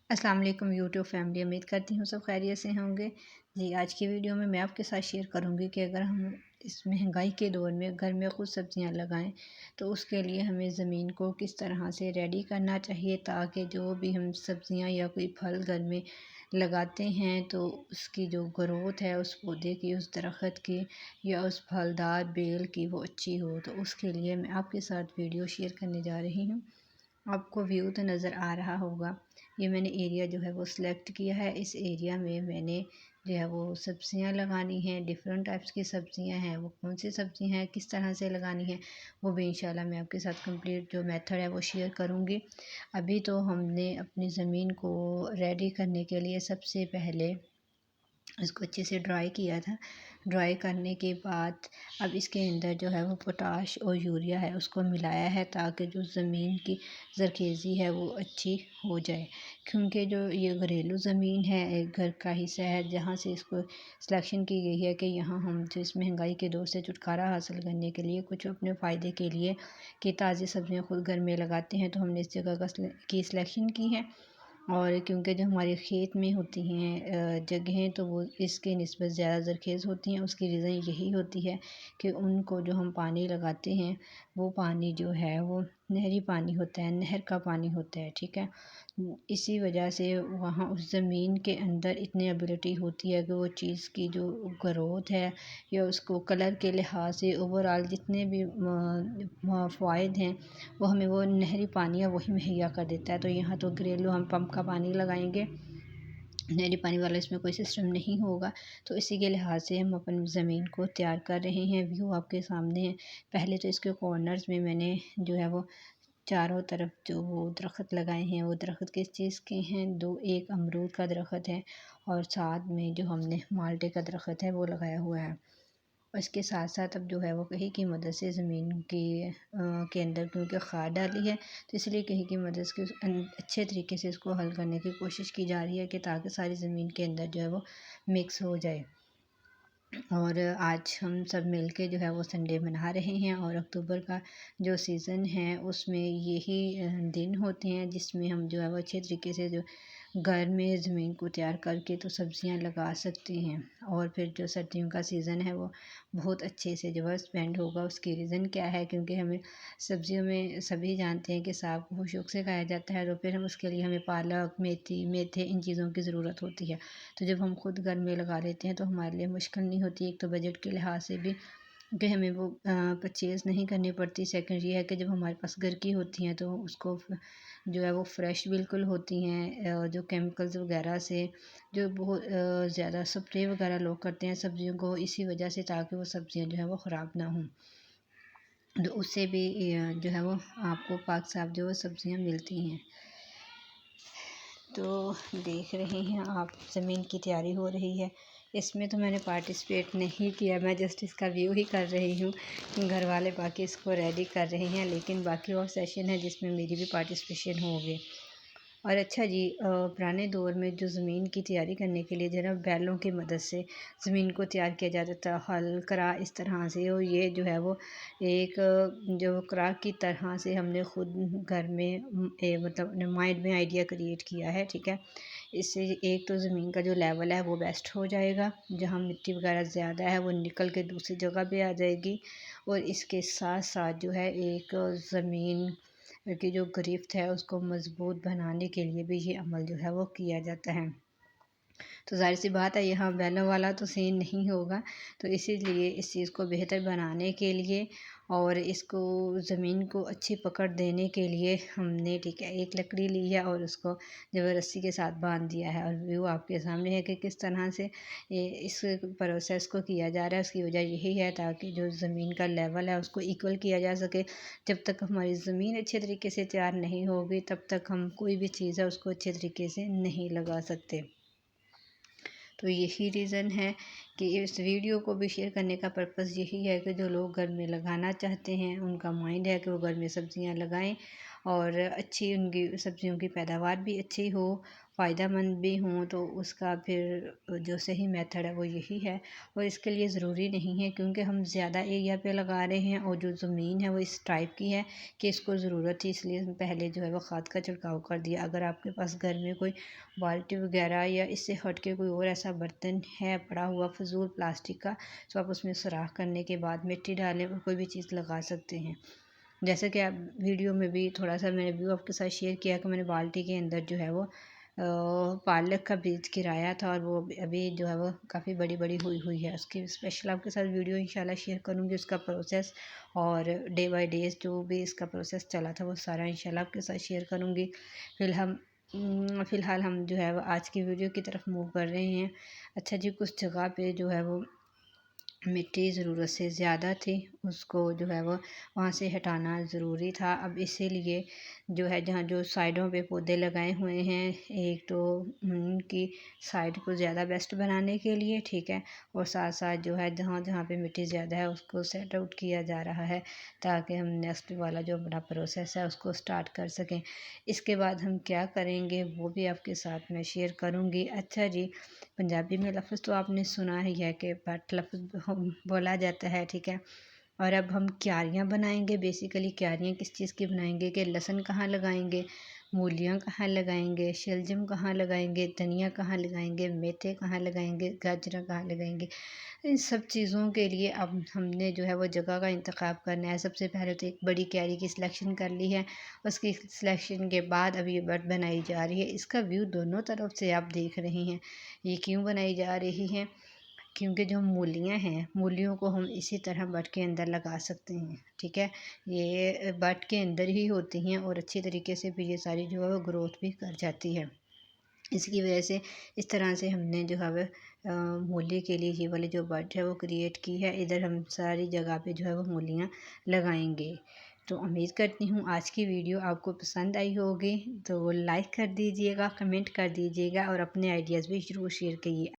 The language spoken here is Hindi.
अस्सलाम वालेकुम यूट्यूब फैमिली। उम्मीद करती हूँ सब खैरियत से होंगे। जी, आज की वीडियो में मैं आपके साथ शेयर करूँगी कि अगर हम इस महंगाई के दौर में घर में खुद सब्जियां लगाएं तो उसके लिए हमें ज़मीन को किस तरह से रेडी करना चाहिए, ताकि जो भी हम सब्जियां या कोई फल घर में लगाते हैं तो उसकी जो ग्रोथ है उस पौधे की, उस दरख्त की या उस फलदार बेल की वो अच्छी हो। तो उसके लिए मैं आपके साथ वीडियो शेयर करने जा रही हूँ। आपको व्यू तो नज़र आ रहा होगा। ये मैंने एरिया जो है वो सिलेक्ट किया है। इस एरिया में मैंने जो है वो सब्जियां लगानी हैं। डिफरेंट टाइप्स की सब्जियां हैं। वो कौन सी सब्जियां हैं, किस तरह से लगानी है, वो भी इंशाल्लाह मैं आपके साथ कंप्लीट जो मेथड है वो शेयर करूँगी। अभी तो हमने अपनी ज़मीन को रेडी करने के लिए सबसे पहले इसको अच्छे से ड्राई किया था। ड्राई करने के बाद अब इसके अंदर जो है वो पोटाश और यूरिया है उसको मिलाया है, ताकि जो ज़मीन की ज़रखेज़ी है वो अच्छी हो जाए। क्योंकि जो ये घरेलू ज़मीन है, एक घर का हिस्सा है जहाँ से इसको सिलेक्शन की गई है कि यहाँ हम जो इस महंगाई के दौर से छुटकारा हासिल करने के लिए, कुछ अपने फ़ायदे के लिए कि ताज़ी सब्ज़ियाँ खुद घर में लगाते हैं, तो हमने इस जगह की सिलेक्शन की है। और क्योंकि जो हमारे खेत में होती हैं जगहें, तो वो इसके निस्बत ज़्यादा ज़रख़ेज़ होती हैं। उसकी रीज़न यही होती है कि उनको जो हम पानी लगाते हैं वो पानी जो है वो नहरी पानी होता है, नहर का पानी होता है, ठीक है। इसी वजह से वहाँ उस ज़मीन के अंदर इतनी एबिलिटी होती है कि वो चीज़ की जो ग्रोथ है या उसको कलर के लिहाज से ओवरऑल जितने भी फ़ायदे हैं वो हमें वो नहरी पानी है वही मुहैया कर देता है। तो यहाँ तो घरेलू हम पंप का पानी लगाएंगे, नहरी पानी वाला इसमें कोई सिस्टम नहीं होगा। तो इसी के लिहाज से हम अपनी ज़मीन को तैयार कर रहे हैं। व्यू आपके सामने है। पहले तो इसके कॉर्नर्स में मैंने जो है वो चारों तरफ जो वो दरख्त लगाए हैं, वो दरख्त किस चीज़ के हैं, दो, एक अमरूद का दरख्त है और साथ में जो हमने माल्टे का दरख्त है वो लगाया हुआ है। और इसके साथ साथ अब जो है वो कहीं की मदद से ज़मीन के अंदर क्योंकि खाद डाली है, तो इसलिए कहीं की मदद से अच्छे तरीके से इसको हल करने की कोशिश की जा रही है कि ताकि सारी ज़मीन के अंदर जो है वो मिक्स हो जाए। और आज हम सब मिलके जो है वो संडे मना रहे हैं, और अक्टूबर का जो सीज़न है उसमें यही दिन होते हैं जिसमें हम जो है वो अच्छे तरीके से जो घर में ज़मीन को तैयार करके तो सब्ज़ियां लगा सकते हैं। और फिर जो सर्दियों का सीज़न है वो बहुत अच्छे से जो है स्पेंड होगा। उसकी रीज़न क्या है, क्योंकि हमें सब्ज़ियों में सभी जानते हैं कि साग को शौक से खाया जाता है, तो फिर हम उसके लिए हमें पालक, मेथी, मेथे, इन चीज़ों की ज़रूरत होती है। तो जब हम खुद घर में लगा लेते हैं तो हमारे लिए मुश्किल नहीं होती। एक तो बजट के लिहाज से भी कि हमें वो परचेज़ नहीं करनी पड़ती। सेकंड ये है कि जब हमारे पास घर की होती हैं तो उसको जो है वो फ्रेश बिल्कुल होती हैं। जो केमिकल्स वगैरह से जो बहुत ज़्यादा स्प्रे वगैरह लोग करते हैं सब्ज़ियों को, इसी वजह से, ताकि वो सब्ज़ियाँ जो है वो ख़राब ना हों। तो उससे भी जो है वो आपको पाक साफ जो सब्ज़ियाँ मिलती हैं। तो देख रहे हैं आप, ज़मीन की तैयारी हो रही है। इसमें तो मैंने पार्टिसिपेट नहीं किया, मैं जस्ट इसका व्यू ही कर रही हूँ। घर वाले बाकी इसको रेडी कर रहे हैं, लेकिन बाकी और सेशन है जिसमें मेरी भी पार्टिसिपेशन होगी। और अच्छा जी, पुराने दौर में जो ज़मीन की तैयारी करने के लिए जरा बैलों की मदद से ज़मीन को तैयार किया जाता था, हल करा इस तरह से। और ये जो है वो एक जो करा की तरह से हमने खुद घर में मतलब अपने माइंड में आइडिया क्रिएट किया है, ठीक है। इससे एक तो ज़मीन का जो लेवल है वो बेस्ट हो जाएगा, जहाँ मिट्टी वगैरह ज़्यादा है वो निकल के दूसरी जगह पे आ जाएगी। और इसके साथ साथ जो है एक ज़मीन की जो गिरफ्त है उसको मज़बूत बनाने के लिए भी ये अमल जो है वो किया जाता है। तो ज़ाहिर सी बात है यहाँ बैलों वाला तो सीन नहीं होगा। तो इसीलिए इस चीज़ को बेहतर बनाने के लिए और इसको ज़मीन को अच्छी पकड़ देने के लिए हमने, ठीक है, एक लकड़ी ली है और उसको जो है रस्सी के साथ बांध दिया है। और व्यू आपके सामने है कि किस तरह से इस प्रोसेस को किया जा रहा है। उसकी वजह यही है ताकि जो ज़मीन का लेवल है उसको इक्वल किया जा सके। जब तक हमारी ज़मीन अच्छे तरीके से तैयार नहीं होगी तब तक हम कोई भी चीज़ है उसको अच्छे तरीके से नहीं लगा सकते। तो यही रीज़न है कि इस वीडियो को भी शेयर करने का पर्पज़ यही है कि जो लोग घर में लगाना चाहते हैं, उनका माइंड है कि वो घर में सब्ज़ियां लगाएं और अच्छी उनकी सब्जियों की पैदावार भी अच्छी हो, फ़ायदेमंद भी हों, तो उसका फिर जो सही मेथड है वो यही है। और इसके लिए ज़रूरी नहीं है क्योंकि हम ज़्यादा एरिया पे लगा रहे हैं और जो ज़मीन है वो इस टाइप की है कि इसको ज़रूरत थी, इसलिए हम पहले जो है वो खाद का छिड़काव कर दिया। अगर आपके पास घर में कोई बाल्टी वगैरह या इससे हट के कोई और ऐसा बर्तन है पड़ा हुआ फजूल प्लास्टिक का, तो आप उसमें सुराख करने के बाद मिट्टी डालें और कोई भी चीज़ लगा सकते हैं। जैसे कि आप वीडियो में भी थोड़ा सा मैंने व्यू आपके साथ शेयर किया कि मैंने बाल्टी के अंदर जो है वो पालक का बीज गिराया था और वो अभी जो है वो काफ़ी बड़ी बड़ी हुई हुई है। उसकी स्पेशल आपके साथ वीडियो इंशाल्लाह शेयर करूँगी, उसका प्रोसेस और डे बाय डे जो भी इसका प्रोसेस चला था वो सारा इंशाल्लाह आपके साथ शेयर करूँगी। फ़िलहाल हम जो है वो आज की वीडियो की तरफ मूव कर रहे हैं। अच्छा जी, कुछ जगह पे जो है वो मिट्टी ज़रूरत से ज़्यादा थी, उसको जो है वो वहाँ से हटाना ज़रूरी था। अब इसीलिए जो है जहाँ जो साइडों पे पौधे लगाए हुए हैं, एक तो उनकी साइड को ज़्यादा बेस्ट बनाने के लिए, ठीक है, और साथ साथ जो है जहाँ जहाँ पे मिट्टी ज़्यादा है उसको सेट आउट किया जा रहा है ताकि हम नेक्स्ट वाला जो बड़ा प्रोसेस है उसको स्टार्ट कर सकें। इसके बाद हम क्या करेंगे वो भी आपके साथ मैं शेयर करूँगी। अच्छा जी, पंजाबी में लफ्ज़ तो आपने सुना ही है कि बट लफ्ज़ बोला जाता है, ठीक है। और अब हम क्यारियाँ बनाएंगे। बेसिकली क्यारियाँ किस चीज़ की बनाएंगे कि लहसुन कहाँ लगाएंगे, मूलियाँ कहाँ लगाएंगे, शलजम कहाँ लगाएंगे, धनिया कहाँ लगाएंगे, मेथी कहाँ लगाएंगे, गाजर कहाँ लगाएंगे। इन सब चीज़ों के लिए अब हमने जो है वो जगह का इंतखाब करना है। सबसे पहले तो एक बड़ी क्यारी की सिलेक्शन कर ली है, उसकी सिलेक्शन के बाद अब ये बट बनाई जा रही है। इसका व्यू दोनों तरफ से आप देख रहे हैं। ये क्यों बनाई जा रही है? क्योंकि जो मूलियाँ हैं, मूलियों को हम इसी तरह बट के अंदर लगा सकते हैं, ठीक है। ये बट के अंदर ही होती हैं और अच्छी तरीके से फिर ये सारी जो है वो ग्रोथ भी कर जाती है। इसकी वजह से इस तरह से हमने जो है मूली के लिए ये वाली जो बट है वो क्रिएट की है। इधर हम सारी जगह पे जो है वो मूलियाँ लगाएंगे। तो उम्मीद करती हूँ आज की वीडियो आपको पसंद आई होगी, तो लाइक कर दीजिएगा, कमेंट कर दीजिएगा और अपने आइडियाज़ भी ज़रूर शेयर करिए।